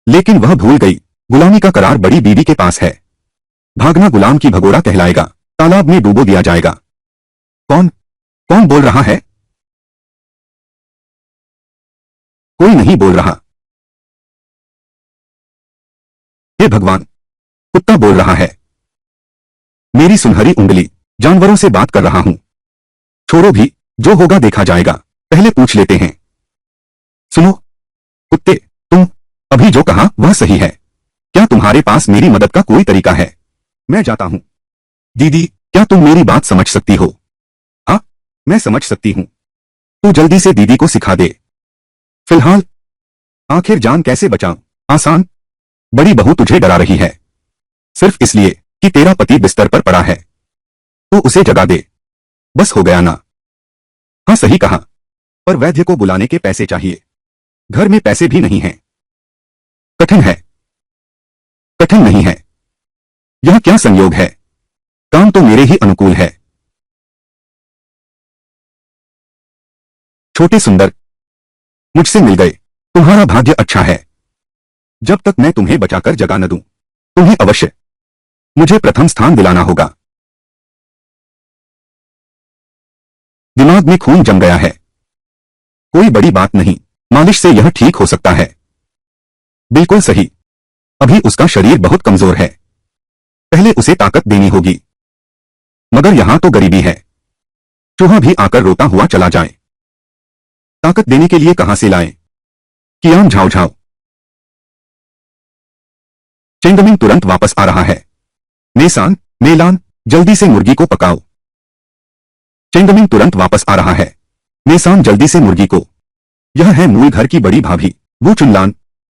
लेकिन वह भूल गई, गुलामी का करार बड़ी बीवी के पास है। भागना गुलाम की भगोड़ा कहलाएगा, तालाब में डूबो दिया जाएगा। कौन कौन बोल रहा है? कोई नहीं बोल रहा। हे भगवान, कुत्ता बोल रहा है। मेरी सुनहरी उंगली, जानवरों से बात कर रहा हूं। छोड़ो भी, जो होगा देखा जाएगा, पहले पूछ लेते हैं। सुनो कुत्ते, तुम अभी जो कहा वह सही है। क्या तुम्हारे पास मेरी मदद का कोई तरीका है? मैं जाता हूं। दीदी, क्या तुम मेरी बात समझ सकती हो? हाँ, मैं समझ सकती हूं। तू जल्दी से दीदी को सिखा दे। फिलहाल आखिर जान कैसे बचाऊं? आसान। बड़ी बहू तुझे डरा रही है, सिर्फ इसलिए कि तेरा पति बिस्तर पर पड़ा है। तो उसे जगा दे, बस हो गया ना? हाँ सही कहा, पर वैद्य को बुलाने के पैसे चाहिए। घर में पैसे भी नहीं हैं। कठिन है। कठिन नहीं है। यह क्या संयोग है? काम तो मेरे ही अनुकूल है। छोटे सुंदर, मुझसे मिल गए। तुम्हारा भाग्य अच्छा है। जब तक मैं तुम्हें बचाकर जगा न दूं, तुम्हें अवश्य मुझे प्रथम स्थान दिलाना होगा। दिमाग में खून जम गया है। कोई बड़ी बात नहीं, मालिश से यह ठीक हो सकता है। बिल्कुल सही। अभी उसका शरीर बहुत कमजोर है, पहले उसे ताकत देनी होगी। मगर यहां तो गरीबी है, चूहा भी आकर रोता हुआ चला जाए। ताकत देने के लिए कहां से लाएं? कियान झाओ झाओ। चेंगमिंग तुरंत वापस आ रहा है। नेसान, मेलान, जल्दी से मुर्गी को पकाओ। चेंगमिंग तुरंत वापस आ रहा है। नेसान, जल्दी से मुर्गी को। यह है मूल घर की बड़ी भाभी, वो चुनलान।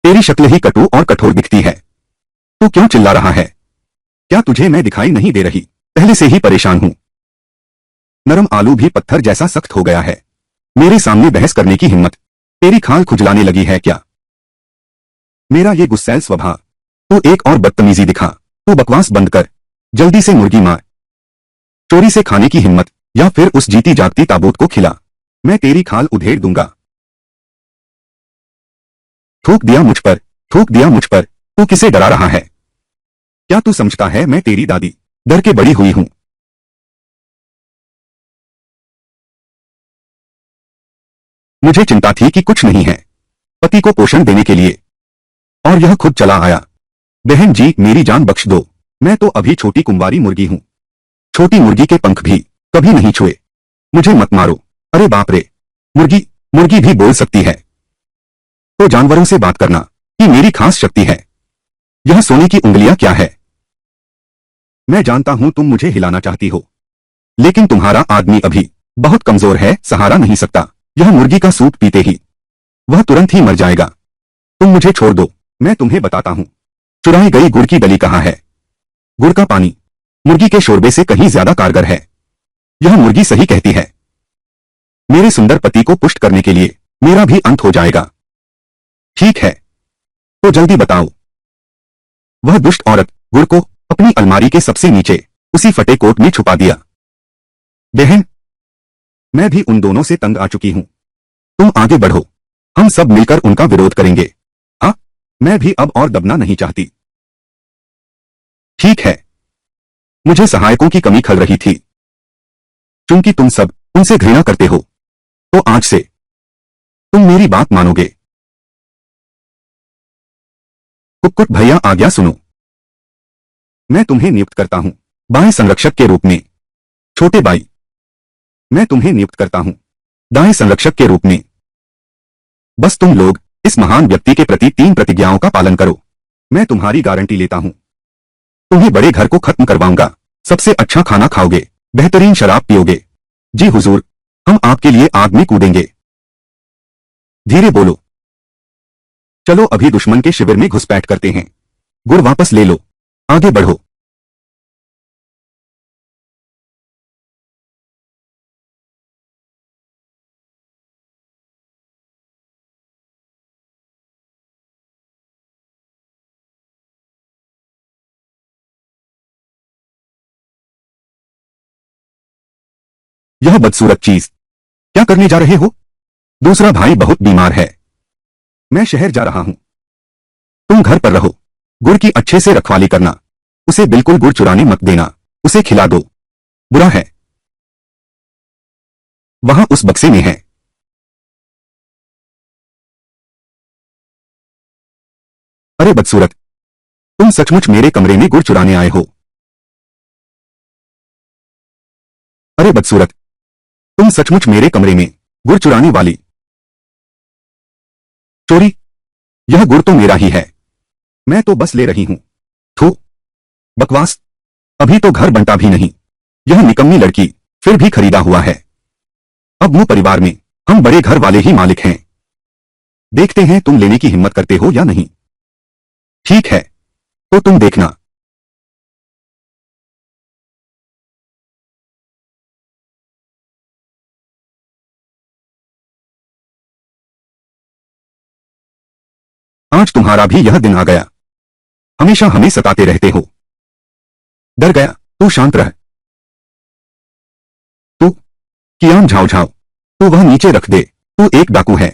तेरी शक्ल ही कटु और कठोर दिखती है। तू क्यों चिल्ला रहा है? क्या तुझे मैं दिखाई नहीं दे रही? पहले से ही परेशान हूं। नरम आलू भी पत्थर जैसा सख्त हो गया है। मेरे सामने बहस करने की हिम्मत? तेरी खाल खुजलाने लगी है क्या? मेरा ये गुस्सैल स्वभाव। तू एक और बदतमीजी दिखा। तू बकवास बंद कर, जल्दी से मुर्गी मार। चोरी से खाने की हिम्मत, या फिर उस जीती जागती ताबूत को खिला। मैं तेरी खाल उधेड़ दूंगा। थूक दिया मुझ पर, थूक दिया मुझ पर। तू किसे डरा रहा है? क्या तू समझता है मैं तेरी दादी डर के बड़ी हुई हूं? मुझे चिंता थी कि कुछ नहीं है, पति को पोषण देने के लिए, और यह खुद चला आया। बहन जी, मेरी जान बख्श दो। मैं तो अभी छोटी कुंवारी मुर्गी हूं। छोटी मुर्गी के पंख भी कभी नहीं छुए। मुझे मत मारो। अरे बाप रे, मुर्गी मुर्गी भी बोल सकती है। तो जानवरों से बात करना कि मेरी खास शक्ति है। यह सोने की उंगलियां क्या है? मैं जानता हूं तुम मुझे हिलाना चाहती हो, लेकिन तुम्हारा आदमी अभी बहुत कमजोर है, सहारा नहीं सकता। यह मुर्गी का सूप पीते ही वह तुरंत ही मर जाएगा। तुम मुझे छोड़ दो, मैं तुम्हें बताता हूं। चुराई गई गुड़ की डली कहाँ है? गुड़ का पानी मुर्गी के शोरबे से कहीं ज्यादा कारगर है। यह मुर्गी सही कहती है। मेरे सुंदर पति को पुष्ट करने के लिए मेरा भी अंत हो जाएगा। ठीक है, तो जल्दी बताओ। वह दुष्ट औरत गुड़ को अपनी अलमारी के सबसे नीचे उसी फटे कोट में छुपा दिया। बहन, मैं भी उन दोनों से तंग आ चुकी हूं। तुम आगे बढ़ो, हम सब मिलकर उनका विरोध करेंगे। हाँ, मैं भी अब और दबना नहीं चाहती। ठीक है। मुझे सहायकों की कमी खल रही थी। चूंकि तुम सब उनसे घृणा करते हो, तो आज से तुम मेरी बात मानोगे। कुक्कुट भैया, आज्ञा सुनो। मैं तुम्हें नियुक्त करता हूं बाएं संरक्षक के रूप में। छोटे भाई, मैं तुम्हें नियुक्त करता हूं दाएं संरक्षक के रूप में। बस तुम लोग इस महान व्यक्ति के प्रति 3 प्रतिज्ञाओं का पालन करो। मैं तुम्हारी गारंटी लेता हूं, तुम्हें बड़े घर को खत्म करवाऊंगा। सबसे अच्छा खाना खाओगे, बेहतरीन शराब पियोगे। जी हुजूर, हम आपके लिए आग में कूदेंगे। धीरे बोलो। चलो अभी दुश्मन के शिविर में घुसपैठ करते हैं। गुड़ वापस ले लो, आगे बढ़ो। यह बदसूरत चीज क्या करने जा रहे हो? दूसरा भाई बहुत बीमार है, मैं शहर जा रहा हूं। तुम घर पर रहो, गुड़ की अच्छे से रखवाली करना, उसे बिल्कुल गुड़ चुराने मत देना, उसे खिला दो। बुरा है, वहां उस बक्से में है। अरे बदसूरत, तुम सचमुच मेरे कमरे में गुड़ चुराने आए हो? अरे बदसूरत, तुम सचमुच मेरे कमरे में गुड़ चुराने वाली। चोरी? यह गुड़ तो मेरा ही है, मैं तो बस ले रही हूं। थू, बकवास, अभी तो घर बनता भी नहीं, यह निकम्मी लड़की फिर भी खरीदा हुआ है। अब मुंह परिवार में हम बड़े घर वाले ही मालिक हैं। देखते हैं तुम लेने की हिम्मत करते हो या नहीं। ठीक है, तो तुम देखना। आज तुम्हारा भी यह दिन आ गया, हमेशा हमें सताते रहते हो। डर गया, तू शांत रह। तू कियान झाओ झाओ, तू वह नीचे रख दे, तू एक डाकू है।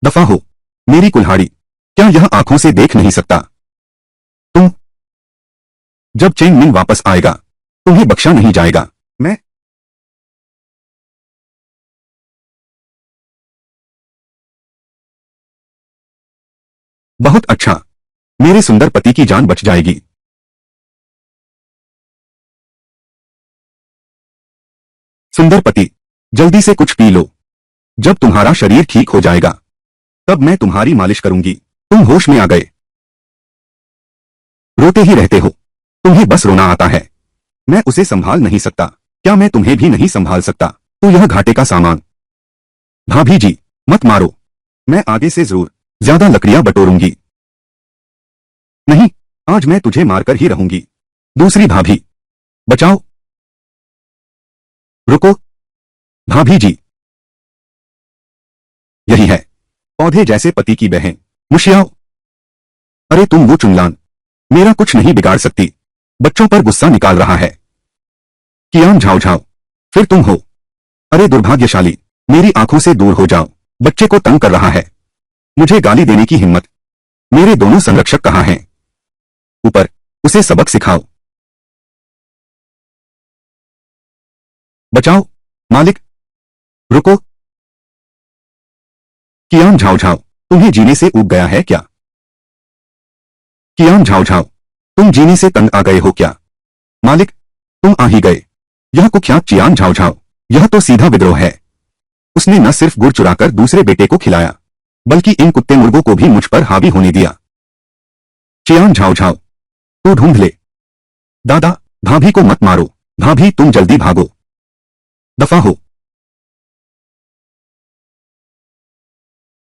दफा हो, मेरी कुल्हाड़ी, क्या यह आंखों से देख नहीं सकता? तुम, जब चेंग मिन वापस आएगा तुम्हें बख्शा नहीं जाएगा। मैं बहुत अच्छा, मेरे सुंदर पति की जान बच जाएगी। सुंदर पति, जल्दी से कुछ पी लो, जब तुम्हारा शरीर ठीक हो जाएगा तब मैं तुम्हारी मालिश करूंगी। तुम होश में आ गए? रोते ही रहते हो, तुम्हें बस रोना आता है। मैं उसे संभाल नहीं सकता, क्या मैं तुम्हें भी नहीं संभाल सकता? तो यह घाटे का सामान। भाभी जी, मत मारो, मैं आगे से जरूर ज्यादा लकड़ियां बटोरूंगी। नहीं, आज मैं तुझे मारकर ही रहूंगी। दूसरी भाभी, बचाओ। रुको, भाभी जी, यही है, पौधे जैसे पति की बहन, मुशियाओ। अरे तुम वो चुनलान, मेरा कुछ नहीं बिगाड़ सकती, बच्चों पर गुस्सा निकाल रहा है। कियान झाओ झाओ, फिर तुम हो? अरे दुर्भाग्यशाली, मेरी आंखों से दूर हो जाओ, बच्चे को तंग कर रहा है। मुझे गाली देने की हिम्मत? मेरे दोनों संरक्षक कहाँ हैं? ऊपर, उसे सबक सिखाओ। बचाओ, मालिक। रुको, कियान झाओ झाओ, तुम्हें जीने से ऊब गया है क्या? कियान झाओ झाओ, तुम जीने से तंग आ गए हो क्या? मालिक, तुम आ ही गए। यह कुख्यात चियान झाओ झाओ, यह तो सीधा विद्रोह है। उसने न सिर्फ गुड़ चुराकर दूसरे बेटे को खिलाया, बल्कि इन कुत्ते मुर्गों को भी मुझ पर हावी होने दिया। चियान झाओ झाओ, तू ढूंढ ले। दादा, भाभी को मत मारो, भाभी तुम जल्दी भागो। दफा हो।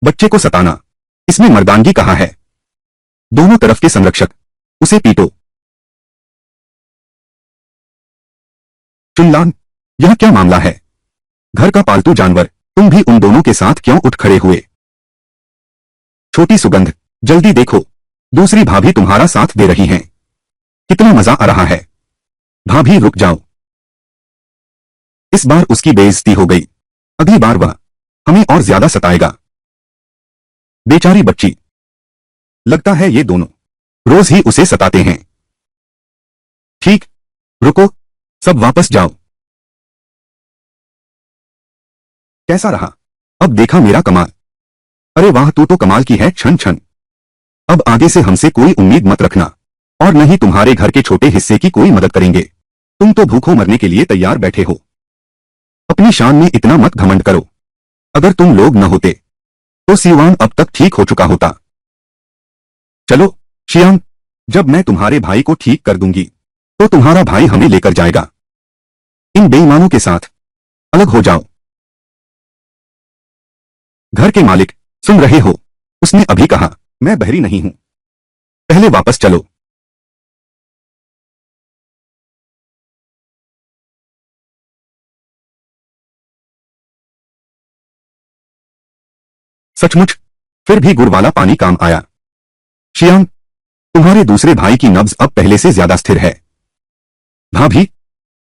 बच्चे को सताना, इसमें मर्दानगी कहाँ है? दोनों तरफ के संरक्षक, उसे पीटो। चुनलान, यह क्या मामला है? घर का पालतू जानवर, तुम भी उन दोनों के साथ क्यों उठ खड़े हुए? छोटी सुगंध, जल्दी देखो, दूसरी भाभी तुम्हारा साथ दे रही हैं। कितना मजा आ रहा है। भाभी रुक जाओ। इस बार उसकी बेइज्जती हो गई, अगली बार वह हमें और ज्यादा सताएगा। बेचारी बच्ची, लगता है ये दोनों रोज ही उसे सताते हैं। ठीक, रुको, सब वापस जाओ। कैसा रहा? अब देखा मेरा कमाल? अरे वाह, तू तो कमाल की है छन छन। अब आगे से हमसे कोई उम्मीद मत रखना, और न ही तुम्हारे घर के छोटे हिस्से की कोई मदद करेंगे। तुम तो भूखों मरने के लिए तैयार बैठे हो। अपनी शान में इतना मत घमंड करो, अगर तुम लोग न होते तो सिवान अब तक ठीक हो चुका होता। चलो शियांग, जब मैं तुम्हारे भाई को ठीक कर दूंगी तो तुम्हारा भाई हमें लेकर जाएगा। इन बेईमानों के साथ अलग हो जाओ। घर के मालिक, सुन रहे हो? उसने अभी कहा, मैं बहरी नहीं हूं। पहले वापस चलो। सचमुच, फिर भी गुड़ वाला पानी काम आया। शियांग, तुम्हारे दूसरे भाई की नब्ज अब पहले से ज्यादा स्थिर है। भाभी,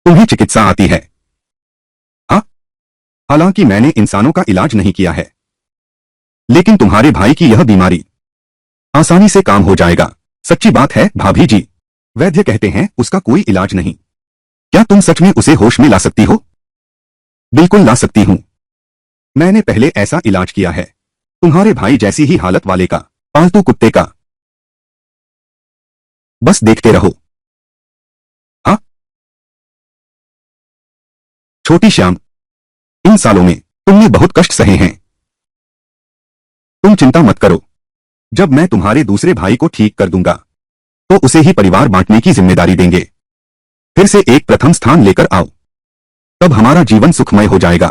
तुम्हें चिकित्सा आती है? हाँ, हालांकि मैंने इंसानों का इलाज नहीं किया है, लेकिन तुम्हारे भाई की यह बीमारी आसानी से काम हो जाएगा। सच्ची बात है भाभी जी, वैद्य कहते हैं उसका कोई इलाज नहीं। क्या तुम सच में उसे होश में ला सकती हो? बिल्कुल ला सकती हूं। मैंने पहले ऐसा इलाज किया है, तुम्हारे भाई जैसी ही हालत वाले का, पालतू कुत्ते का। बस देखते रहो। हाँ छोटी श्याम, इन सालों में तुमने बहुत कष्ट सहे हैं। तुम चिंता मत करो, जब मैं तुम्हारे दूसरे भाई को ठीक कर दूंगा तो उसे ही परिवार बांटने की जिम्मेदारी देंगे। फिर से एक प्रथम स्थान लेकर आओ, तब हमारा जीवन सुखमय हो जाएगा।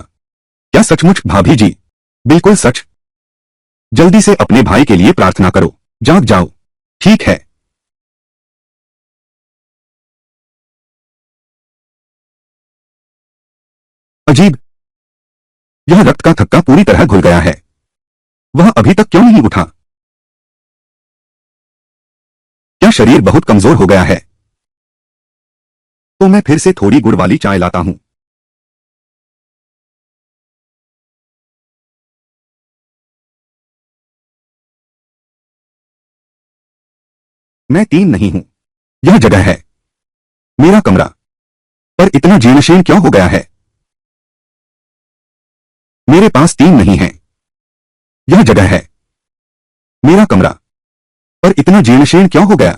क्या सचमुच भाभी जी? बिल्कुल सच। जल्दी से अपने भाई के लिए प्रार्थना करो, जाग जाओ। ठीक है। अजीब, यह रक्त का थक्का पूरी तरह घुल गया है। वह अभी तक क्यों नहीं उठा? क्या शरीर बहुत कमजोर हो गया है? तो मैं फिर से थोड़ी गुड़ वाली चाय लाता हूं। मैं 3 नहीं हूं, यह जगह है मेरा कमरा। पर इतना जीर्णशीर्ण क्यों हो गया है? मेरे पास 3 नहीं है, यह जगह है मेरा कमरा। पर इतना जीर्णशीर्ण क्यों हो गया?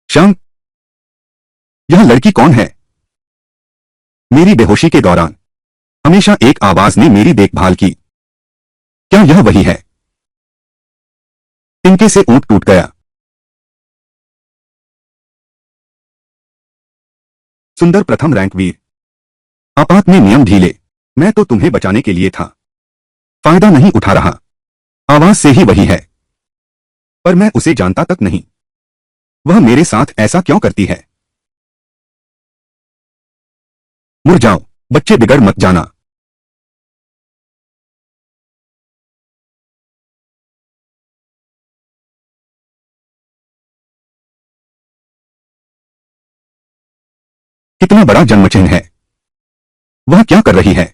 श्याम, यह लड़की कौन है? मेरी बेहोशी के दौरान हमेशा एक आवाज ने मेरी देखभाल की। क्या यह वही है? तिनके से ऊंट टूट गया। सुंदर प्रथम रैंक वीर, आपात में नियम ढीले। मैं तो तुम्हें बचाने के लिए था, फायदा नहीं उठा रहा। आवाज से ही वही है, पर मैं उसे जानता तक नहीं। वह मेरे साथ ऐसा क्यों करती है? मुड़ जाओ, बच्चे बिगड़ मत जाना। कितना बड़ा जन्मचिन्ह है। वह क्या कर रही है?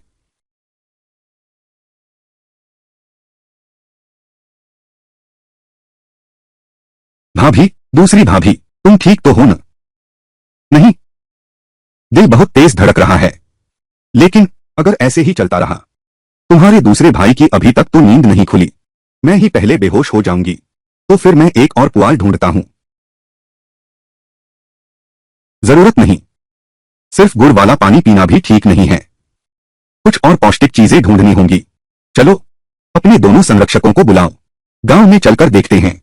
भाभी, दूसरी भाभी, तुम ठीक तो हो न? नहीं, दिल बहुत तेज धड़क रहा है। लेकिन अगर ऐसे ही चलता रहा, तुम्हारे दूसरे भाई की अभी तक तो नींद नहीं खुली। मैं ही पहले बेहोश हो जाऊंगी, तो फिर मैं एक और पुआल ढूंढता हूं। जरूरत नहीं, सिर्फ गुड़ वाला पानी पीना भी ठीक नहीं है। कुछ और पौष्टिक चीजें ढूंढनी होंगी। चलो, अपने दोनों संरक्षकों को बुलाओ, गांव में चलकर देखते हैं।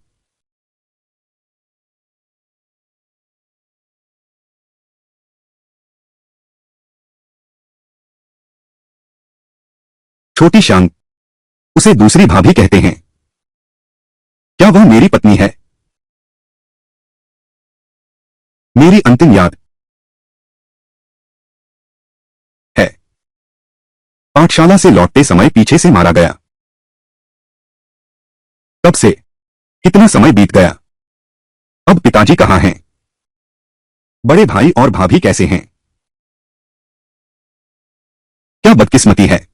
छोटी शांग, उसे दूसरी भाभी कहते हैं। क्या वह मेरी पत्नी है? मेरी अंतिम याद है। पाठशाला से लौटते समय पीछे से मारा गया। तब से कितना समय बीत गया। अब पिताजी कहाँ हैं? बड़े भाई और भाभी कैसे हैं? क्या बदकिस्मती है,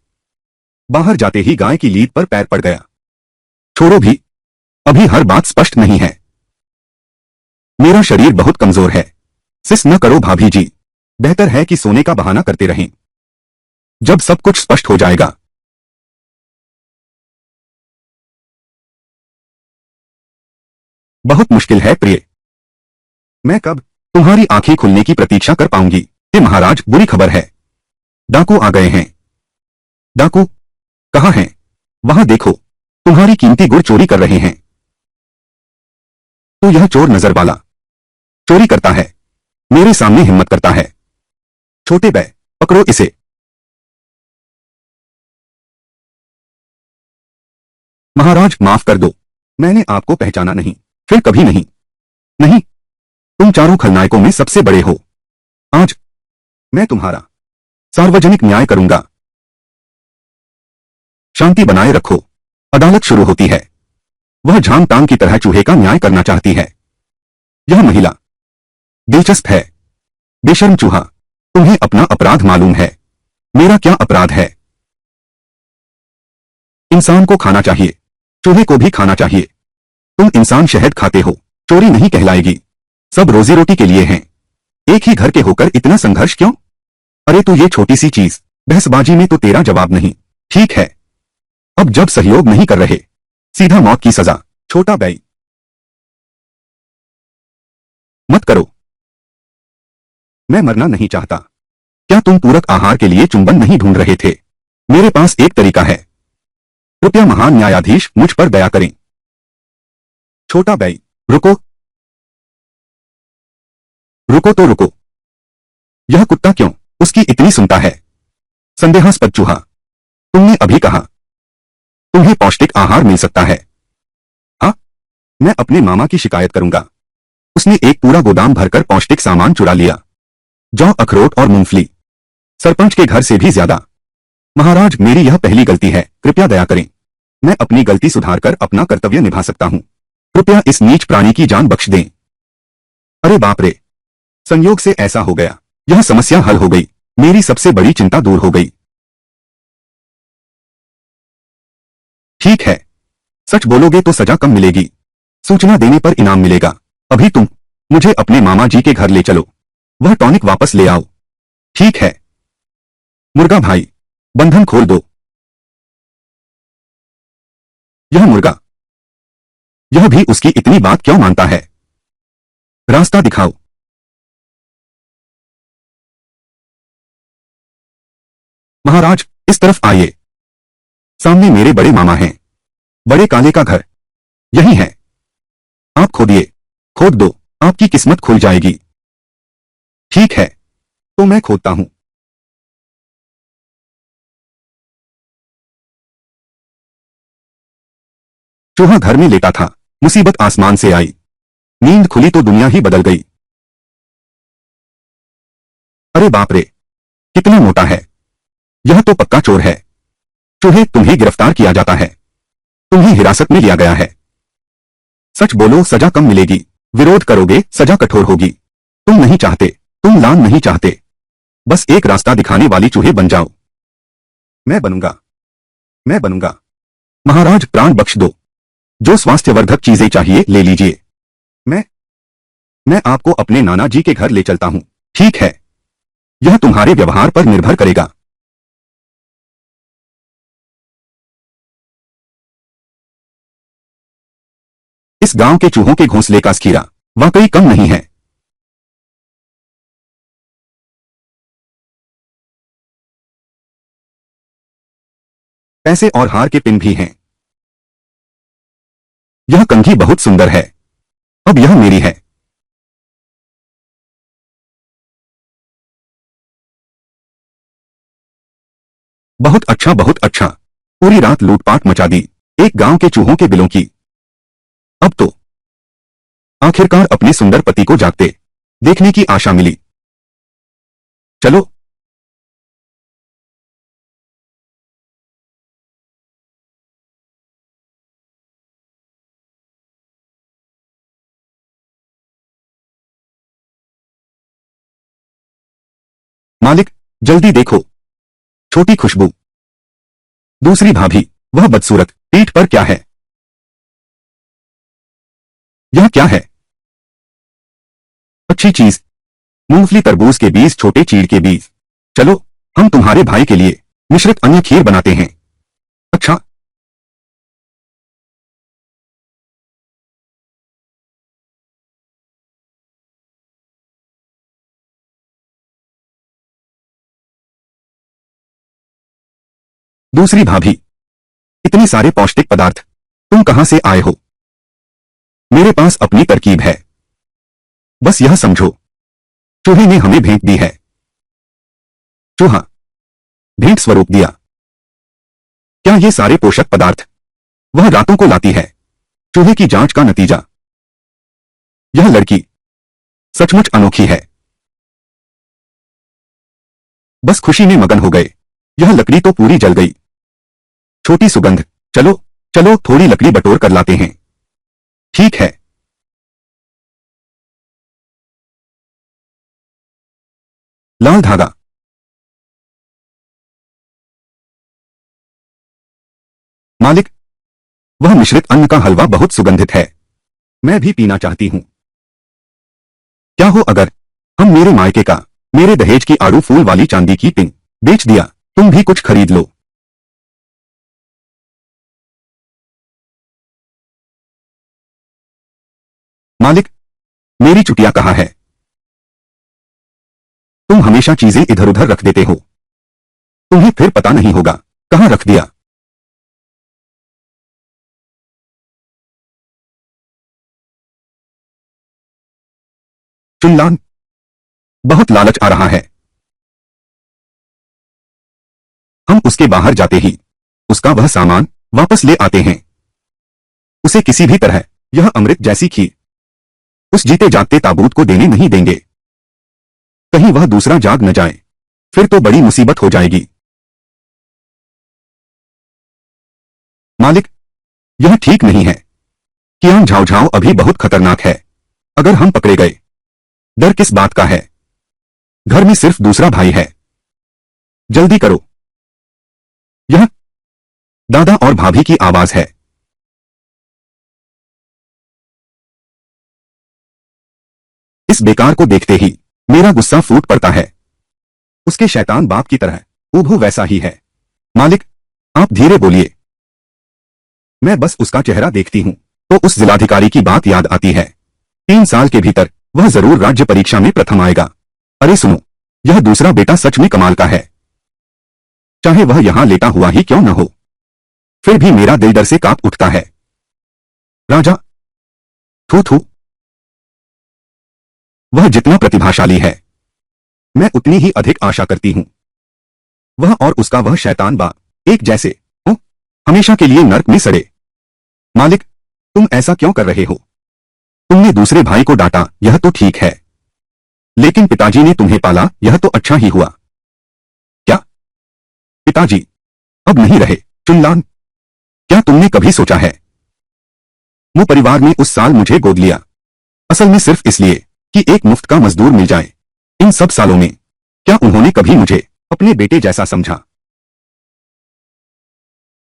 बाहर जाते ही गाय की लीद पर पैर पड़ गया। छोड़ो भी, अभी हर बात स्पष्ट नहीं है। मेरा शरीर बहुत कमजोर है। सिस न करो भाभी जी, बेहतर है कि सोने का बहाना करते रहें। जब सब कुछ स्पष्ट हो जाएगा। बहुत मुश्किल है प्रिय। मैं कब तुम्हारी आंखें खुलने की प्रतीक्षा कर पाऊंगी? कि महाराज, बुरी खबर है, डाकू आ गए हैं। डाकू कहाँ हैं? वहां देखो, तुम्हारी कीमती गुड़ चोरी कर रहे हैं। तो यह चोर नजर वाला चोरी करता है, मेरे सामने हिम्मत करता है। छोटे बै, पकड़ो इसे। महाराज माफ कर दो, मैंने आपको पहचाना नहीं। फिर कभी नहीं। नहीं, तुम चारों खलनायकों में सबसे बड़े हो। आज मैं तुम्हारा सार्वजनिक न्याय करूंगा। शांति बनाए रखो, अदालत शुरू होती है। वह झांग तांग की तरह चूहे का न्याय करना चाहती है। यह महिला दिलचस्प है। बेशर्म चूहा, तुम्हें अपना अपराध मालूम है। मेरा क्या अपराध है? इंसान को खाना चाहिए, चूहे को भी खाना चाहिए। तुम इंसान शहद खाते हो, चोरी नहीं कहलाएगी। सब रोजी रोटी के लिए हैं। एक ही घर के होकर इतना संघर्ष क्यों? अरे तू ये छोटी सी चीज, बहसबाजी में तो तेरा जवाब नहीं। ठीक है, अब जब सहयोग नहीं कर रहे, सीधा मौत की सजा। छोटा भाई, मत करो, मैं मरना नहीं चाहता। क्या तुम पूरक आहार के लिए चुंबन नहीं ढूंढ रहे थे? मेरे पास एक तरीका है। कृपया महान न्यायाधीश मुझ पर दया करें। छोटा भाई, रुको, रुको तो रुको। यह कुत्ता क्यों उसकी इतनी सुनता है? संदेहास्पद चूहा, तुमने अभी कहा तुम्हें पौष्टिक आहार मिल सकता है। हाँ, मैं अपने मामा की शिकायत करूंगा। उसने एक पूरा गोदाम भरकर पौष्टिक सामान चुरा लिया। जौ, अखरोट और मूंगफली, सरपंच के घर से भी ज्यादा। महाराज, मेरी यह पहली गलती है, कृपया दया करें। मैं अपनी गलती सुधारकर अपना कर्तव्य निभा सकता हूं। कृपया इस नीच प्राणी की जान बख्श दें। अरे बाप रे, संयोग से ऐसा हो गया। यह समस्या हल हो गई। मेरी सबसे बड़ी चिंता दूर हो गई। ठीक है, सच बोलोगे तो सजा कम मिलेगी, सूचना देने पर इनाम मिलेगा। अभी तुम मुझे अपने मामा जी के घर ले चलो, वह टॉनिक वापस ले आओ। ठीक है। मुर्गा भाई, बंधन खोल दो। यह मुर्गा, यह भी उसकी इतनी बात क्यों मानता है? रास्ता दिखाओ। महाराज, इस तरफ आइए। सामने मेरे बड़े मामा हैं, बड़े काले का घर यही है। आप खोदिए, खोद दो, आपकी किस्मत खुल जाएगी। ठीक है, तो मैं खोदता हूं। चूहा घर में लेटा था, मुसीबत आसमान से आई। नींद खुली तो दुनिया ही बदल गई। अरे बाप रे, कितना मोटा है! यह तो पक्का चोर है। चूहे, तुम्हें गिरफ्तार किया जाता है, तुम्हें हिरासत में लिया गया है। सच बोलो, सजा कम मिलेगी। विरोध करोगे, सजा कठोर होगी। तुम नहीं चाहते, तुम लान नहीं चाहते। बस एक रास्ता दिखाने वाली चूहे बन जाओ। मैं बनूंगा, मैं बनूंगा। महाराज, प्राण बख्श दो। जो स्वास्थ्यवर्धक चीजें चाहिए ले लीजिए। मैं मैं आपको अपने नाना जी के घर ले चलता हूं। ठीक है, यह तुम्हारे व्यवहार पर निर्भर करेगा। इस गांव के चूहों के घोंसले का स्खीरा वाकई कम नहीं है। पैसे और हार के पिन भी हैं। यह कंघी बहुत सुंदर है, अब यह मेरी है। बहुत अच्छा, बहुत अच्छा। पूरी रात लूटपाट मचा दी, एक गांव के चूहों के बिलों की। अब तो आखिरकार अपने सुंदर पति को जागते देखने की आशा मिली। चलो। मालिक, जल्दी देखो, छोटी खुशबू। दूसरी भाभी, वह बदसूरत पीठ पर क्या है? यह क्या है? अच्छी चीज, मूंगफली, तरबूज के बीज, छोटे चीड़ के बीज। चलो, हम तुम्हारे भाई के लिए मिश्रित अन्य खीर बनाते हैं। अच्छा। दूसरी भाभी, इतने सारे पौष्टिक पदार्थ तुम कहां से आए हो? मेरे पास अपनी तरकीब है। बस यह समझो, चूहे ने हमें भेंट दी है। चूहा, भेंट स्वरूप दिया। क्या ये सारे पोषक पदार्थ वह रातों को लाती है? चूहे की जांच का नतीजा, यह लड़की सचमुच अनोखी है। बस खुशी में मगन हो गए। यह लकड़ी तो पूरी जल गई। छोटी सुगंध, चलो, चलो थोड़ी लकड़ी बटोर कर लाते हैं। ठीक है। लाल धागा, मालिक, वह मिश्रित अन्न का हलवा बहुत सुगंधित है। मैं भी पीना चाहती हूँ। क्या हो अगर हम मेरे मायके का, मेरे दहेज की आड़ू फूल वाली चांदी की पिन बेच दिया, तुम भी कुछ खरीद लो। मालिक, मेरी चुटिया कहाँ है? तुम हमेशा चीजें इधर उधर रख देते हो। तुम्हें फिर पता नहीं होगा कहाँ रख दिया। चुनलान, बहुत लालच आ रहा है। हम उसके बाहर जाते ही उसका वह सामान वापस ले आते हैं। उसे किसी भी तरह यह अमृत जैसी खीर उस जीते जागते ताबूत को देने नहीं देंगे। कहीं वह दूसरा जाग न जाए, फिर तो बड़ी मुसीबत हो जाएगी। मालिक, यह ठीक नहीं है। कियांग झाओ झाओ अभी बहुत खतरनाक है। अगर हम पकड़े गए, डर किस बात का है? घर में सिर्फ दूसरा भाई है। जल्दी करो। यह दादा और भाभी की आवाज है। इस बेकार को देखते ही मेरा गुस्सा फूट पड़ता है। उसके शैतान बाप की तरह ऊभू वैसा ही है। मालिक, आप धीरे बोलिए। मैं बस उसका चेहरा देखती हूँ तो उस जिलाधिकारी की बात याद आती है। 3 साल के भीतर वह जरूर राज्य परीक्षा में प्रथम आएगा। अरे सुनो, यह दूसरा बेटा सच में कमाल का है। चाहे वह यहां लेटा हुआ ही क्यों न हो, फिर भी मेरा दिल डर से कांप उठता है। राजा, थू थू, वह जितना प्रतिभाशाली है, मैं उतनी ही अधिक आशा करती हूँ। वह और उसका वह शैतान बा एक जैसे हो, हमेशा के लिए नर्क में सड़े। मालिक, तुम ऐसा क्यों कर रहे हो? तुमने दूसरे भाई को डांटा, यह तो ठीक है, लेकिन पिताजी ने तुम्हें पाला, यह तो अच्छा ही हुआ। क्या पिताजी अब नहीं रहे? चुनलान, क्या तुमने कभी सोचा है मुझ परिवार ने उस साल मुझे गोद लिया असल में सिर्फ इसलिए कि एक मुफ्त का मजदूर मिल जाए? इन सब सालों में क्या उन्होंने कभी मुझे अपने बेटे जैसा समझा?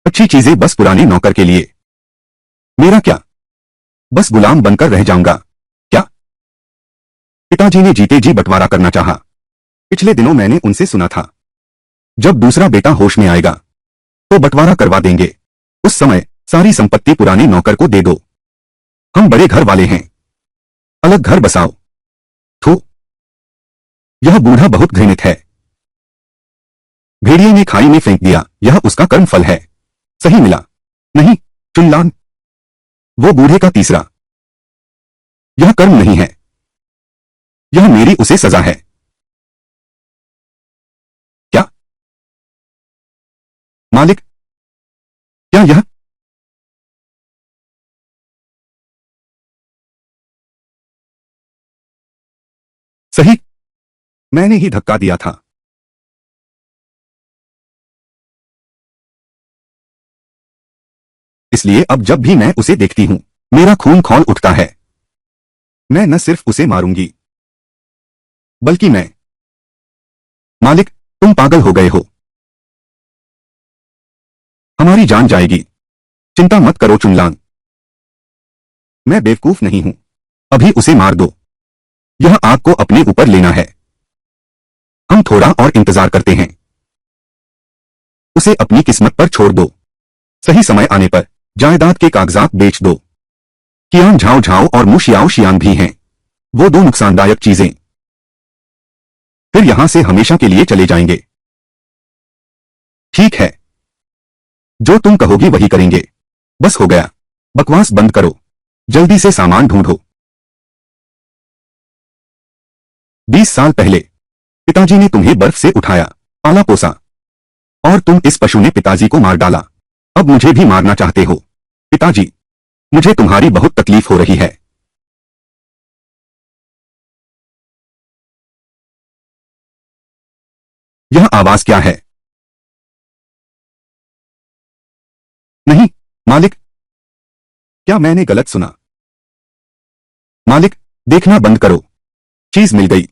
अच्छी चीजें बस पुराने नौकर के लिए। मेरा क्या, बस गुलाम बनकर रह जाऊंगा क्या? पिताजी ने जीते जी बंटवारा करना चाहा। पिछले दिनों मैंने उनसे सुना था, जब दूसरा बेटा होश में आएगा तो बंटवारा करवा देंगे। उस समय सारी संपत्ति पुराने नौकर को दे दो। हम बड़े घर वाले हैं, अलग घर बसाओ। थू, यह बूढ़ा बहुत घृणित है। भेड़िए ने खाई में फेंक दिया, यह उसका कर्म फल है। सही मिला। नहीं, चुनलान, वो बूढ़े का तीसरा। यह कर्म नहीं है, यह मेरी उसे सजा है। क्या? मालिक, क्या यह? सही, मैंने ही धक्का दिया था। इसलिए अब जब भी मैं उसे देखती हूं, मेरा खून खौल उठता है। मैं न सिर्फ उसे मारूंगी, बल्कि मैं। मालिक, तुम पागल हो गए हो। हमारी जान जाएगी। चिंता मत करो चुनलान, मैं बेवकूफ नहीं हूं। अभी उसे मार दो। यह आग को अपने ऊपर लेना है। हम थोड़ा और इंतजार करते हैं। उसे अपनी किस्मत पर छोड़ दो। सही समय आने पर जायदाद के कागजात बेच दो। कियांग झाओ झाओ और मु शियाओ शियांग भी हैं, वो दो नुकसानदायक चीजें। फिर यहां से हमेशा के लिए चले जाएंगे। ठीक है, जो तुम कहोगी वही करेंगे। बस हो गया, बकवास बंद करो। जल्दी से सामान ढूंढो। 20 साल पहले पिताजी ने तुम्हें बर्फ से उठाया, पाला पोसा, और तुम इस पशु ने पिताजी को मार डाला। अब मुझे भी मारना चाहते हो? पिताजी, मुझे तुम्हारी बहुत तकलीफ हो रही है। यह आवाज क्या है? नहीं, मालिक, क्या मैंने गलत सुना? मालिक, देखना बंद करो। चीज मिल गई।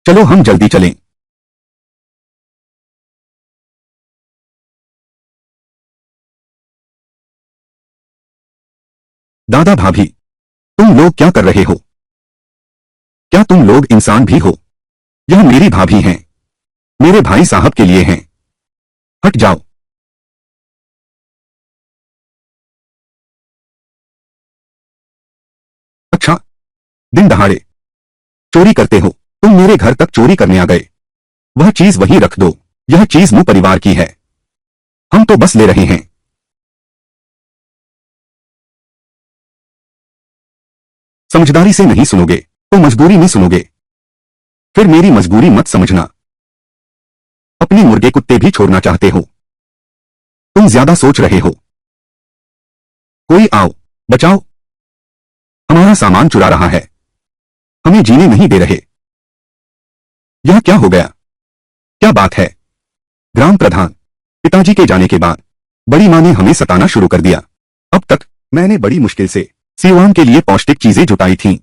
चलो हम जल्दी चलें। दादा भाभी, तुम लोग क्या कर रहे हो? क्या तुम लोग इंसान भी हो? यह मेरी भाभी हैं, मेरे भाई साहब के लिए हैं। हट जाओ। अच्छा, दिन दहाड़े चोरी करते हो? तुम मेरे घर तक चोरी करने आ गए। वह चीज वहीं रख दो। यह चीज मुंह परिवार की है, हम तो बस ले रहे हैं। समझदारी से नहीं सुनोगे तो मजबूरी में सुनोगे। फिर मेरी मजबूरी मत समझना। अपने मुर्गे कुत्ते भी छोड़ना चाहते हो। तुम ज्यादा सोच रहे हो। कोई आओ, बचाओ। हमारा सामान चुरा रहा है, हमें जीने नहीं दे रहे। यह क्या हो गया? क्या बात है? ग्राम प्रधान, पिताजी के जाने के बाद बड़ी मां ने हमें सताना शुरू कर दिया। अब तक मैंने बड़ी मुश्किल से सिवान के लिए पौष्टिक चीजें जुटाई थीं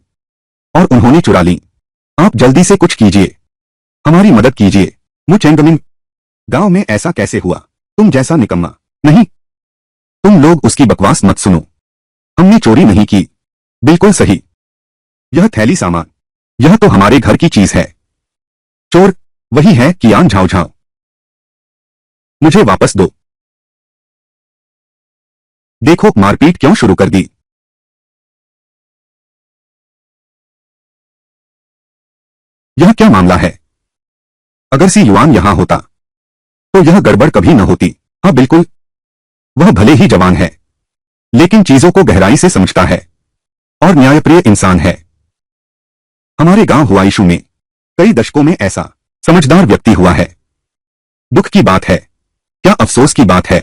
और उन्होंने चुरा ली। आप जल्दी से कुछ कीजिए, हमारी मदद कीजिए। मुचेंगमिन, गांव में ऐसा कैसे हुआ? तुम जैसा निकम्मा नहीं। तुम लोग उसकी बकवास मत सुनो। हमने चोरी नहीं की। बिल्कुल सही। यह थैली सामान, यह तो हमारे घर की चीज है। चोर वही है कियान झाओ झाओ। मुझे वापस दो। देखो मारपीट क्यों शुरू कर दी। यह क्या मामला है? अगर सी युआन यहां होता तो यह गड़बड़ कभी न होती। हाँ बिल्कुल, वह भले ही जवान है लेकिन चीजों को गहराई से समझता है और न्यायप्रिय इंसान है। हमारे गांव हुआइशु में कई दशकों में ऐसा समझदार व्यक्ति हुआ है। दुख की बात है, क्या अफसोस की बात है।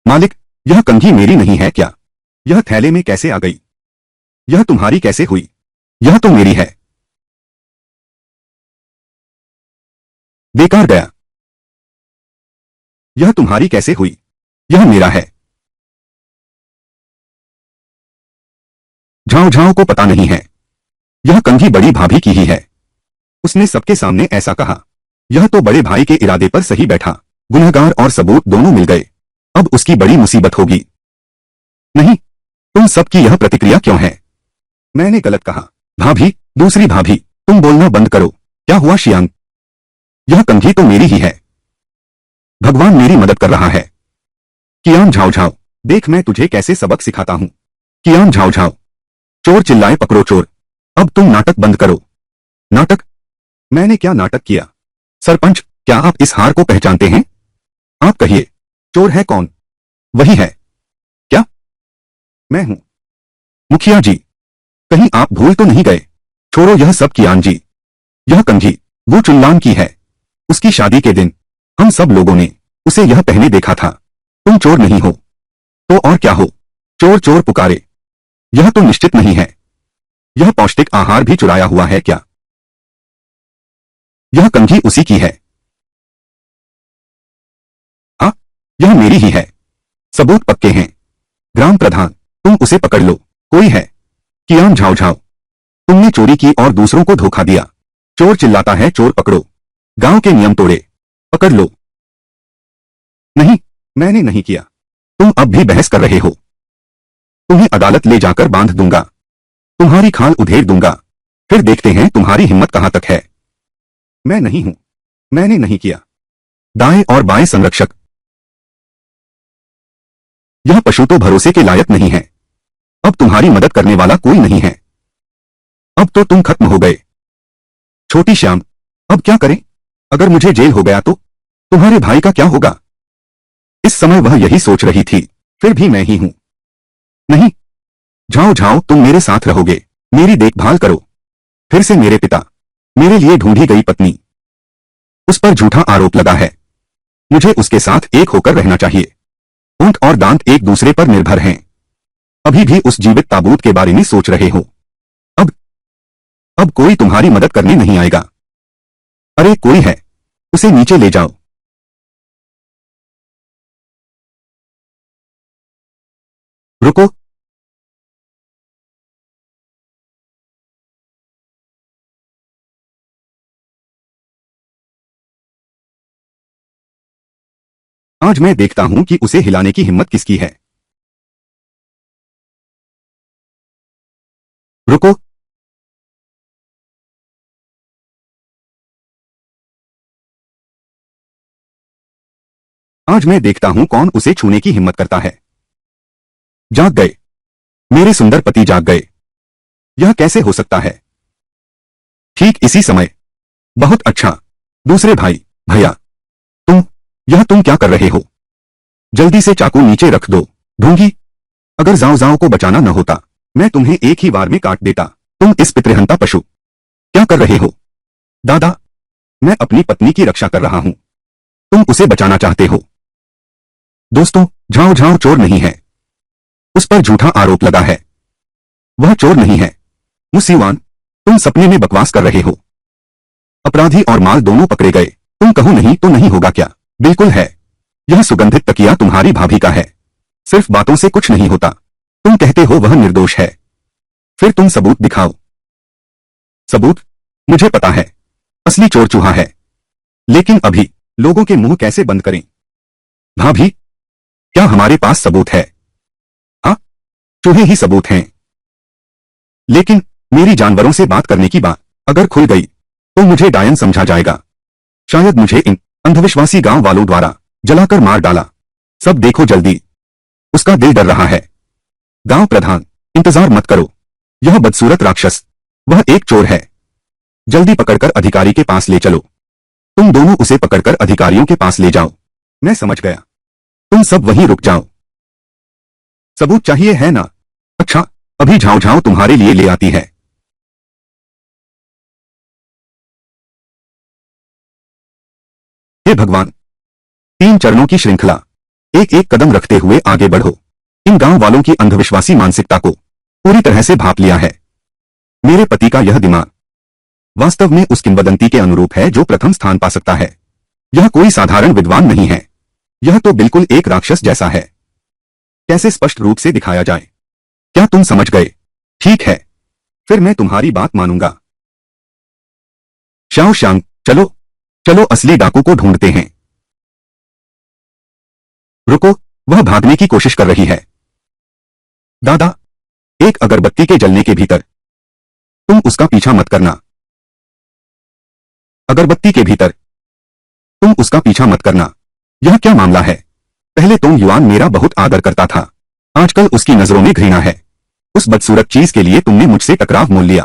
मालिक, यह कंघी मेरी नहीं है क्या? यह थैले में कैसे आ गई? यह तुम्हारी कैसे हुई? यह तो मेरी है। बेकार गया। यह तुम्हारी कैसे हुई? यह मेरा है। झाओ झाओ को पता नहीं है, यह कंघी बड़ी भाभी की ही है। उसने सबके सामने ऐसा कहा। यह तो बड़े भाई के इरादे पर सही बैठा। गुनहगार और सबूत दोनों मिल गए। अब उसकी बड़ी मुसीबत होगी। नहीं, तुम सबकी यह प्रतिक्रिया क्यों है? मैंने गलत कहा। भाभी, दूसरी भाभी, तुम बोलना बंद करो। क्या हुआ शियांग? यह कंघी तो मेरी ही है। भगवान मेरी मदद कर रहा है। कियान झाओ झाओ, देख मैं तुझे कैसे सबक सिखाता हूं। कियान झाओ झाओ। चोर चिल्लाए पकड़ो चोर। अब तुम नाटक बंद करो। नाटक? मैंने क्या नाटक किया? सरपंच, क्या आप इस हार को पहचानते हैं? आप कहिए, चोर है कौन? वही है। क्या? मैं हूं। मुखिया जी, कहीं आप भूल तो नहीं गए? छोड़ो यह सब कियान जी। यह कंघी वो चुल्लान की है। उसकी शादी के दिन हम सब लोगों ने उसे यह पहने देखा था। तुम चोर नहीं हो तो और क्या हो? चोर चोर पुकारे। यह तो निश्चित नहीं है। यह पौष्टिक आहार भी चुराया हुआ है क्या? यह कंघी उसी की है। हाँ, यह मेरी ही है। सबूत पक्के हैं। ग्राम प्रधान, तुम उसे पकड़ लो। कोई है? कियान झाओ झाओ, तुमने चोरी की और दूसरों को धोखा दिया। चोर चिल्लाता है चोर पकड़ो। गांव के नियम तोड़े, पकड़ लो। नहीं, मैंने नहीं किया। तुम अब भी बहस कर रहे हो। तुम्हें अदालत ले जाकर बांध दूंगा। तुम्हारी खाल उधेड़ दूंगा। फिर देखते हैं तुम्हारी हिम्मत कहां तक है। मैं नहीं हूं। मैंने नहीं किया। दाएं और बाएं संरक्षक, यह पशु तो भरोसे के लायक नहीं है। अब तुम्हारी मदद करने वाला कोई नहीं है। अब तो तुम खत्म हो गए। छोटी श्याम, अब क्या करें? अगर मुझे जेल हो गया तो तुम्हारे भाई का क्या होगा? इस समय वह यही सोच रही थी। फिर भी मैं ही हूं। नहीं, जाओ जाओ, तुम मेरे साथ रहोगे। मेरी देखभाल करो। फिर से मेरे पिता, मेरे लिए ढूंढी गई पत्नी, उस पर झूठा आरोप लगा है। मुझे उसके साथ एक होकर रहना चाहिए। ऊंट और दांत एक दूसरे पर निर्भर हैं। अभी भी उस जीवित ताबूत के बारे में सोच रहे हो? अब अब कोई तुम्हारी मदद करने नहीं आएगा। अरे कोई है, उसे नीचे ले जाओ। रुको। आज मैं देखता हूं कि उसे हिलाने की हिम्मत किसकी है। रुको। आज मैं देखता हूं कौन उसे छूने की हिम्मत करता है। जाग गए। मेरे सुंदर पति जाग गए। यह कैसे हो सकता है? ठीक इसी समय। बहुत अच्छा। दूसरे भाई, भैया, तुम, तुम क्या कर रहे हो? जल्दी से चाकू नीचे रख दो। ढूंढी, अगर जाओ जाओ को बचाना न होता, मैं तुम्हें एक ही बार में काट देता। तुम इस पितृहंता पशु, क्या कर रहे हो? दादा, मैं अपनी पत्नी की रक्षा कर रहा हूं। तुम उसे बचाना चाहते हो। दोस्तों, झाओ झाओ चोर नहीं है। उस पर झूठा आरोप लगा है। वह चोर नहीं है। मुसीवान, तुम सपने में बकवास कर रहे हो। अपराधी और माल दोनों पकड़े गए। तुम कहो नहीं तो नहीं होगा क्या? बिल्कुल है। यह सुगंधित तकिया तुम्हारी भाभी का है। सिर्फ बातों से कुछ नहीं होता। तुम कहते हो वह निर्दोष है। फिर तुम सबूत दिखाओ। सबूत? मुझे पता है, असली चोर चूहा है। लेकिन अभी लोगों के मुंह कैसे बंद करें? भाभी, क्या हमारे पास सबूत है? हाँ, चूहे ही सबूत हैं। लेकिन मेरी जानवरों से बात करने की बात अगर खुल गई तो मुझे डायन समझा जाएगा। शायद मुझे इन अंधविश्वासी गांव वालों द्वारा जलाकर मार डाला। सब देखो जल्दी, उसका दिल डर रहा है। गांव प्रधान, इंतजार मत करो। यह बदसूरत राक्षस, वह एक चोर है। जल्दी पकड़कर अधिकारी के पास ले चलो। तुम दोनों उसे पकड़कर अधिकारियों के पास ले जाओ। मैं समझ गया। तुम सब वहीं रुक जाओ। सबूत चाहिए है ना? अच्छा, अभी झाओ झाओ तुम्हारे लिए ले आती है। हे भगवान, 3 चरणों की श्रृंखला। एक एक कदम रखते हुए आगे बढ़ो। इन गांव वालों की अंधविश्वासी मानसिकता को पूरी तरह से भांप लिया है। मेरे पति का यह दिमाग वास्तव में उस किंवदंती के अनुरूप है जो प्रथम स्थान पा सकता है। यह कोई साधारण विद्वान नहीं है। यह तो बिल्कुल एक राक्षस जैसा है। कैसे स्पष्ट रूप से दिखाया जाए? क्या तुम समझ गए? ठीक है, फिर मैं तुम्हारी बात मानूंगा। शाओ शांग, चलो चलो असली डाकू को ढूंढते हैं। रुको, वह भागने की कोशिश कर रही है। दादा, एक अगरबत्ती के जलने के भीतर तुम उसका पीछा मत करना। अगरबत्ती के भीतर तुम उसका पीछा मत करना। यह क्या मामला है? पहले तुम युआन मेरा बहुत आदर करता था। आजकल उसकी नजरों में घृणा है। उस बदसूरत चीज के लिए तुमने मुझसे टकराव मोल लिया।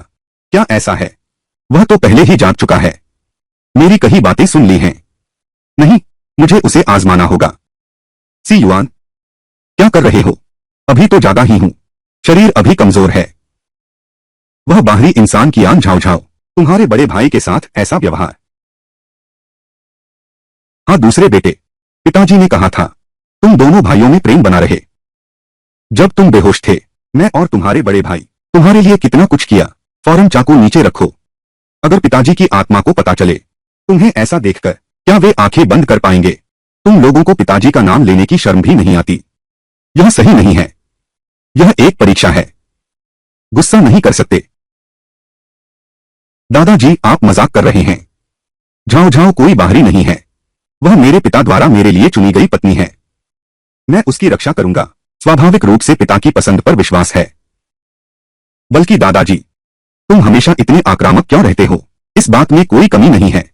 क्या ऐसा है? वह तो पहले ही जाग चुका है। मेरी कही बातें सुन ली हैं। नहीं, मुझे उसे आजमाना होगा। सी युआन, क्या कर रहे हो? अभी तो जागा ही हूं। शरीर अभी कमजोर है। वह बाहरी इंसान की आन झाओ झाओ, तुम्हारे बड़े भाई के साथ ऐसा व्यवहार। हाँ दूसरे बेटे, पिताजी ने कहा था तुम दोनों भाइयों में प्रेम बना रहे। जब तुम बेहोश थे, मैं और तुम्हारे बड़े भाई तुम्हारे लिए कितना कुछ किया। फौरन चाकू नीचे रखो। अगर पिताजी की आत्मा को पता चले तुम्हें ऐसा देखकर, क्या वे आंखें बंद कर पाएंगे? तुम लोगों को पिताजी का नाम लेने की शर्म भी नहीं आती। यह सही नहीं है। यह एक परीक्षा है। गुस्सा नहीं कर सकते। दादाजी, आप मजाक कर रहे हैं। झाओ झाओ कोई बाहरी नहीं है। वह मेरे पिता द्वारा मेरे लिए चुनी गई पत्नी है। मैं उसकी रक्षा करूंगा। स्वाभाविक रूप से पिता की पसंद पर विश्वास है। बल्कि दादाजी, तुम हमेशा इतने आक्रामक क्यों रहते हो? इस बात में कोई कमी नहीं है।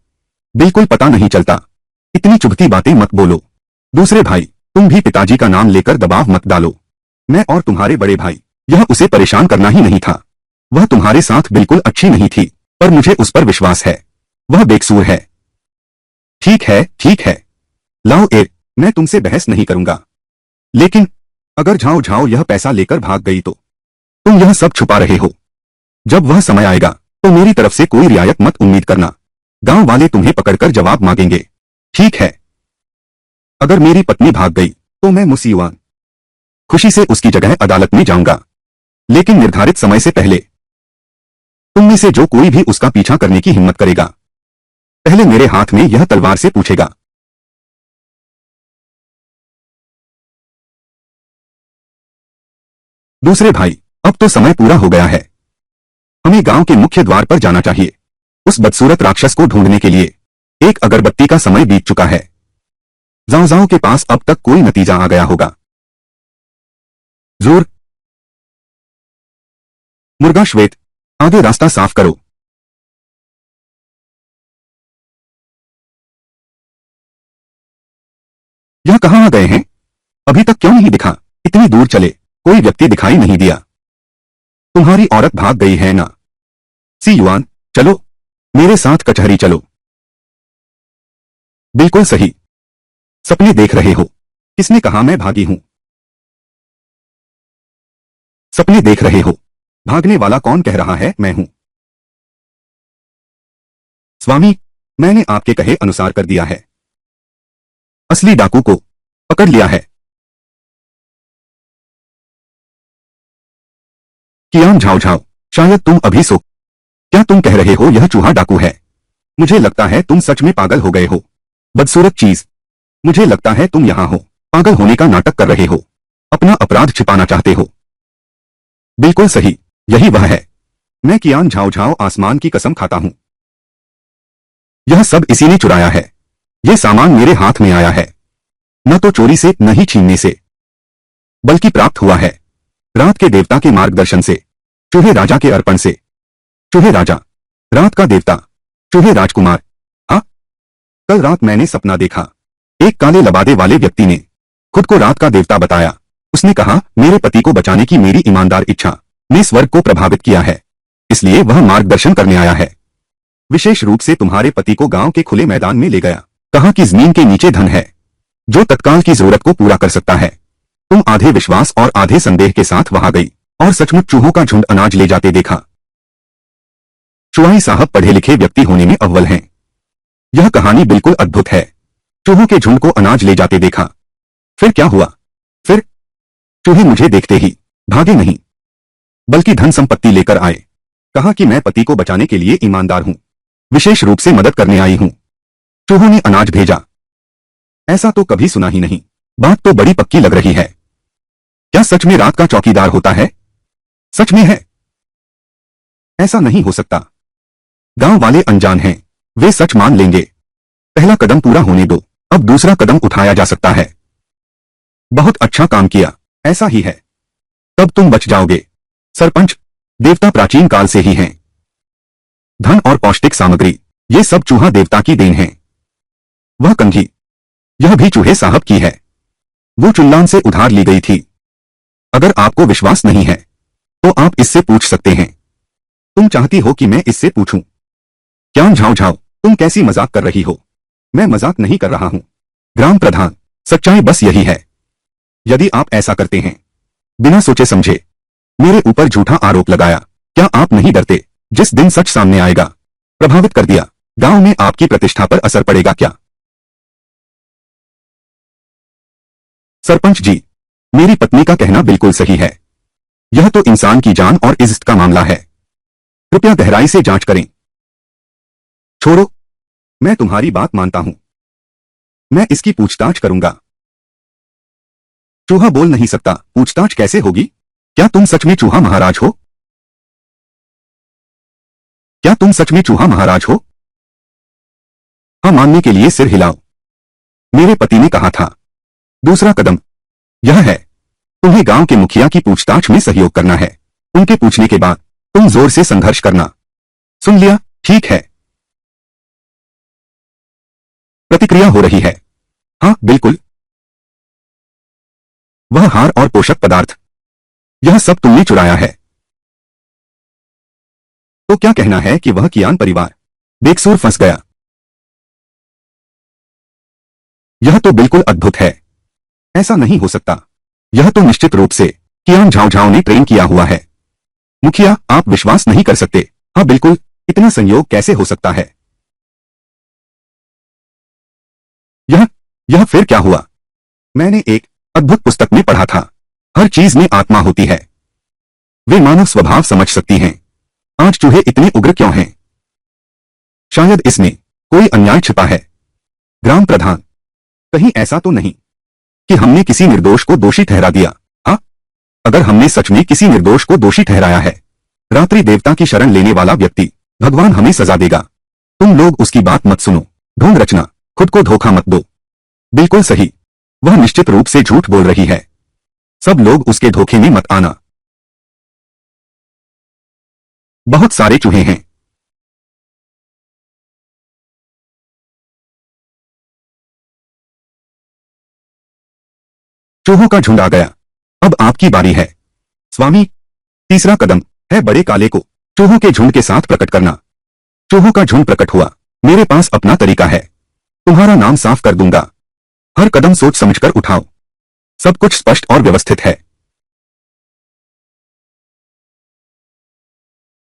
बिल्कुल पता नहीं चलता। इतनी चुभती बातें मत बोलो। दूसरे भाई, तुम भी पिताजी का नाम लेकर दबाव मत डालो। मैं और तुम्हारे बड़े भाई, यह उसे परेशान करना ही नहीं था। वह तुम्हारे साथ बिल्कुल अच्छी नहीं थी, पर मुझे उस पर विश्वास है। वह बेकसूर है। ठीक है, ठीक है। लाओ ए, मैं तुमसे बहस नहीं करूंगा। लेकिन अगर झाओ झाओ यह पैसा लेकर भाग गई तो तुम यह सब छुपा रहे हो। जब वह समय आएगा तो मेरी तरफ से कोई रियायत मत उम्मीद करना। गांव वाले तुम्हें पकड़कर जवाब मांगेंगे। ठीक है। अगर मेरी पत्नी भाग गई तो मैं मुसीवान खुशी से उसकी जगह अदालत में जाऊंगा। लेकिन निर्धारित समय से पहले तुम में से जो कोई भी उसका पीछा करने की हिम्मत करेगा, पहले मेरे हाथ में यह तलवार से पूछेगा। दूसरे भाई, अब तो समय पूरा हो गया है। हमें गांव के मुख्य द्वार पर जाना चाहिए। उस बदसूरत राक्षस को ढूंढने के लिए एक अगरबत्ती का समय बीत चुका है। जाओ जाओ के पास अब तक कोई नतीजा आ गया होगा। जरूर। मुर्गा श्वेत, आगे रास्ता साफ करो। यह कहाँ आ गए हैं? अभी तक क्यों नहीं दिखा? इतनी दूर चले, कोई व्यक्ति दिखाई नहीं दिया। तुम्हारी औरत भाग गई है ना? सी युआन, चलो मेरे साथ कचहरी चलो। बिल्कुल सही। सपने देख रहे हो? किसने कहा मैं भागी हूं? सपने देख रहे हो? भागने वाला कौन कह रहा है मैं हूं? स्वामी, मैंने आपके कहे अनुसार कर दिया है। असली डाकू को पकड़ लिया है। कियान झाओ झाओ, शायद तुम अभी सो। क्या तुम कह रहे हो यह चूहा डाकू है? मुझे लगता है तुम सच में पागल हो गए हो। बदसूरत चीज, मुझे लगता है तुम यहां हो, पागल होने का नाटक कर रहे हो, अपना अपराध छिपाना चाहते हो। बिल्कुल सही, यही वह है। मैं कियान झाओ झाओ आसमान की कसम खाता हूं। यह सब इसी ने चुराया है। यह सामान मेरे हाथ में आया है, न तो चोरी से न ही छीनने से, बल्कि प्राप्त हुआ है रात के देवता के मार्गदर्शन से, चूहे राजा के अर्पण से। चूहे राजा, रात का देवता, चूहे राजकुमार। हाँ, कल रात मैंने सपना देखा। एक काले लबादे वाले व्यक्ति ने खुद को रात का देवता बताया। उसने कहा मेरे पति को बचाने की मेरी ईमानदार इच्छा ने स्वर्ग को प्रभावित किया है, इसलिए वह मार्गदर्शन करने आया है। विशेष रूप से तुम्हारे पति को गांव के खुले मैदान में ले गया। कहा कि जमीन के नीचे धन है जो तत्काल की जरूरत को पूरा कर सकता है। तुम आधे विश्वास और आधे संदेह के साथ वहां गई और सचमुच चूहों का झुंड अनाज ले जाते देखा। चुआई साहब पढ़े लिखे व्यक्ति होने में अव्वल हैं। यह कहानी बिल्कुल अद्भुत है। चूहों के झुंड को अनाज ले जाते देखा। फिर क्या हुआ? फिर चूहे मुझे देखते ही भागे नहीं, बल्कि धन संपत्ति लेकर आए। कहा कि मैं पति को बचाने के लिए ईमानदार हूं, विशेष रूप से मदद करने आई हूं। चूहों ने अनाज भेजा। ऐसा तो कभी सुना ही नहीं। बात तो बड़ी पक्की लग रही है। क्या सच में रात का चौकीदार होता है? सच में है? ऐसा नहीं हो सकता। गांव वाले अनजान हैं, वे सच मान लेंगे। पहला कदम पूरा होने दो, अब दूसरा कदम उठाया जा सकता है। बहुत अच्छा काम किया, ऐसा ही है, तब तुम बच जाओगे। सरपंच, देवता प्राचीन काल से ही हैं। धन और पौष्टिक सामग्री, ये सब चूहा देवता की देन है। वह कंघी, यह भी चूहे साहब की है। वो चुल्लान से उधार ली गई थी। अगर आपको विश्वास नहीं है तो आप इससे पूछ सकते हैं। तुम चाहती हो कि मैं इससे पूछूं? क्या झाओ झाओ, तुम कैसी मजाक कर रही हो? मैं मजाक नहीं कर रहा हूं। ग्राम प्रधान, सच्चाई बस यही है। यदि आप ऐसा करते हैं, बिना सोचे समझे मेरे ऊपर झूठा आरोप लगाया, क्या आप नहीं डरते जिस दिन सच सामने आएगा? प्रभावित कर दिया, गांव में आपकी प्रतिष्ठा पर असर पड़ेगा क्या? सरपंच जी, मेरी पत्नी का कहना बिल्कुल सही है। यह तो इंसान की जान और इज्जत का मामला है। कृपया गहराई से जांच करें। छोड़ो, मैं तुम्हारी बात मानता हूं। मैं इसकी पूछताछ करूंगा। चूहा बोल नहीं सकता, पूछताछ कैसे होगी? क्या तुम सच में चूहा महाराज हो? क्या तुम सच में चूहा महाराज हो? हाँ, मानने के लिए सिर हिलाओ। मेरे पति ने कहा था। दूसरा कदम यह है, तुम्हें गांव के मुखिया की पूछताछ में सहयोग करना है। उनके पूछने के बाद तुम जोर से संघर्ष करना। सुन लिया? ठीक है। प्रतिक्रिया हो रही है। हाँ बिल्कुल। वह हार और पोषक पदार्थ, यह सब तुमने चुराया है। तो क्या कहना है कि वह कियान परिवार बेकसूर फंस गया? यह तो बिल्कुल अद्भुत है। ऐसा नहीं हो सकता। यह तो निश्चित रूप से कियान झाओ झाओ ने ट्रेन किया हुआ है। मुखिया, आप विश्वास नहीं कर सकते। हाँ बिल्कुल, इतना संयोग कैसे हो सकता है? यह फिर क्या हुआ? मैंने एक अद्भुत पुस्तक में पढ़ा था, हर चीज में आत्मा होती है। वे मानव स्वभाव समझ सकती हैं। आज चूहे इतने उग्र क्यों हैं? शायद इसमें कोई अन्याय छिपा है। ग्राम प्रधान, कहीं ऐसा तो नहीं कि हमने किसी निर्दोष को दोषी ठहरा दिया? हाँ, अगर हमने सच में किसी निर्दोष को दोषी ठहराया है, रात्रि देवता की शरण लेने वाला व्यक्ति, भगवान हमें सजा देगा। तुम लोग उसकी बात मत सुनो। ढोंग रचना, खुद को धोखा मत दो। बिल्कुल सही, वह निश्चित रूप से झूठ बोल रही है। सब लोग उसके धोखे में मत आना। बहुत सारे चूहे हैं। चूहों का झुंड आ गया। अब आपकी बारी है स्वामी। तीसरा कदम है बड़े काले को चूहों के झुंड के साथ प्रकट करना। चूहों का झुंड प्रकट हुआ। मेरे पास अपना तरीका है। तुम्हारा नाम साफ कर दूंगा। हर कदम सोच समझकर उठाओ। सब कुछ स्पष्ट और व्यवस्थित है।